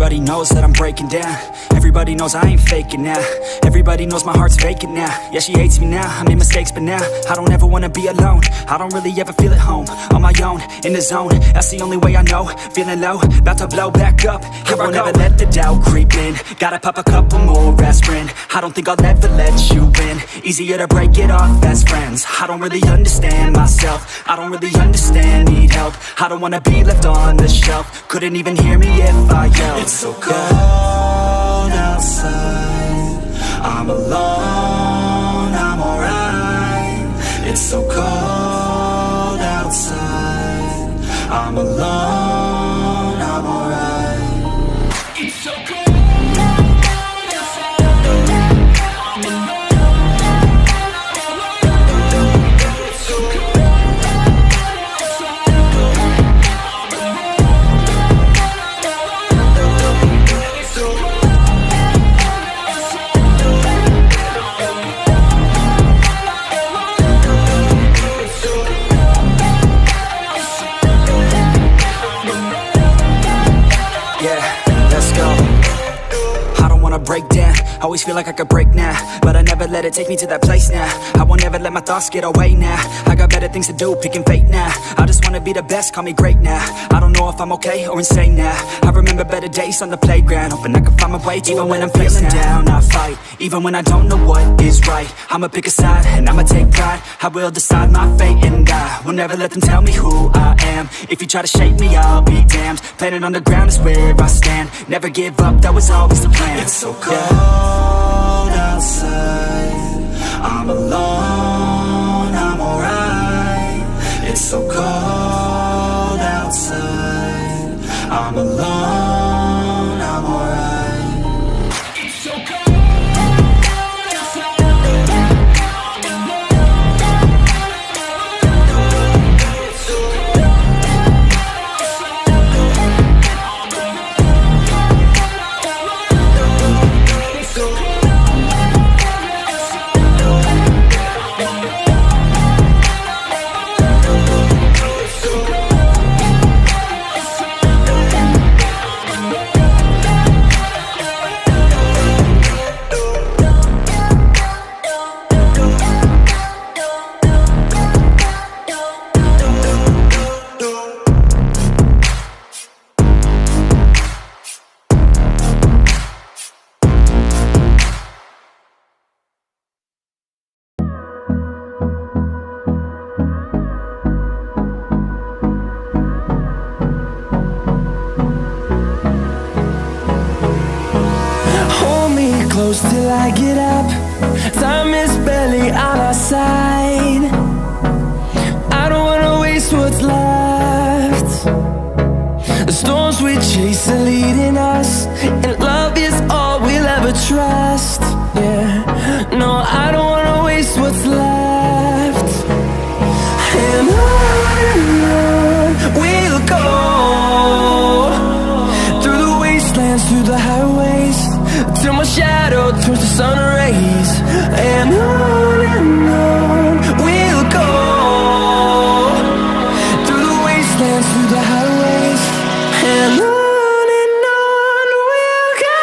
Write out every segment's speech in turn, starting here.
Everybody knows that I'm breaking down. Everybody knows I ain't faking now. Everybody knows my heart's vacant now. Yeah, she hates me now, I made mistakes, but now I don't ever wanna be alone. I don't really ever feel at home. On my own, in the zone, that's the only way I know. Feeling low, about to blow back up. Here I won't ever let the doubt creep in. Gotta pop a couple more aspirin. I don't think I'll ever let you in. Easier to break it off as friends. I don't really understand myself. I don't really understand, need help. I don't wanna be left on the shelf. Couldn't even hear me if I yelled. It's so cold outside, I'm alone, I'm alright. It's so cold outside, I'm alone, I'm alright. It's so cold. Break down, always feel like I could break now, but I never let it take me to that place now. I won't ever let my thoughts get away now. I got better things to do, picking fate now. I just wanna be the best, call me great now. I don't know if I'm okay or insane now. I remember better days on the playground, hoping I can find my way to even when I'm feeling down. I fight, even when I don't know what is right. I'ma pick a side, and I'ma take pride. I will decide my fate, and I will never let them tell me who I am. If you try to shape me, I'll be damned. Planet on the ground is where I stand. Never give up, that was always the plan. It's so cold outside, I'm alone, I'm alright. It's so cold outside, I'm alone, I'm alright. It's so cold. Till I get up, time is barely on our side. I don't wanna waste what's left. The storms we chase are leading us, and love is all we'll ever trust. Yeah, no, I don't wanna waste what's left. And on we'll go, through the wastelands, through the highways, till my shadow turns to sun rays. And on we'll go, through the wastelands, through the highways, and on we'll go.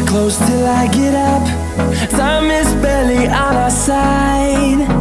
close till I get up. Time is barely on our side.